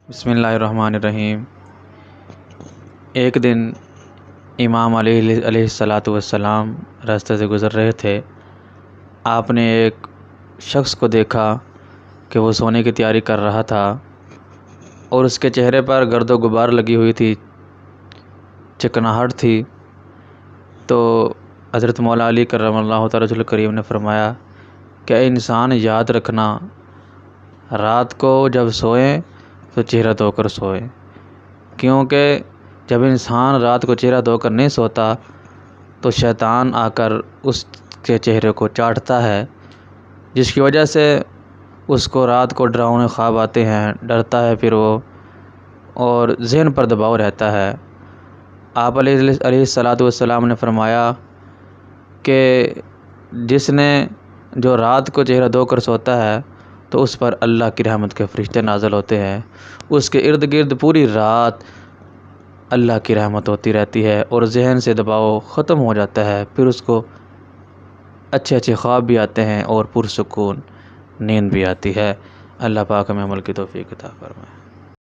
بسم اللہ الرحمن الرحیم۔ ایک دن امام علی علیہ الصلاۃ والسلام راستے سے گزر رہے تھے۔ آپ نے ایک شخص کو دیکھا کہ وہ سونے کی تیاری کر رہا تھا اور اس کے چہرے پر گرد و غبار لگی ہوئی تھی، چکناہٹ تھی۔ تو حضرت مولا علی کرم اللہ تعالی وجہ الکریم نے فرمایا کہ اے انسان، یاد رکھنا، رات کو جب سوئیں تو چہرہ دھو کر سوئیں، کیونکہ جب انسان رات کو چہرہ دھو کر نہیں سوتا تو شیطان آ کر اس کے چہرے کو چاٹتا ہے، جس کی وجہ سے اس کو رات کو ڈراؤنے خواب آتے ہیں، ڈرتا ہے پھر وہ، اور ذہن پر دباؤ رہتا ہے۔ آپ علیہ الصلاۃ والسلام نے فرمایا کہ جو رات کو چہرہ دھو کر سوتا ہے تو اس پر اللہ کی رحمت کے فرشتے نازل ہوتے ہیں، اس کے ارد گرد پوری رات اللہ کی رحمت ہوتی رہتی ہے اور ذہن سے دباؤ ختم ہو جاتا ہے، پھر اس کو اچھے اچھے خواب بھی آتے ہیں اور پرسکون نیند بھی آتی ہے۔ اللہ پاک ہمیں عمل کی توفیق عطا فرمائے۔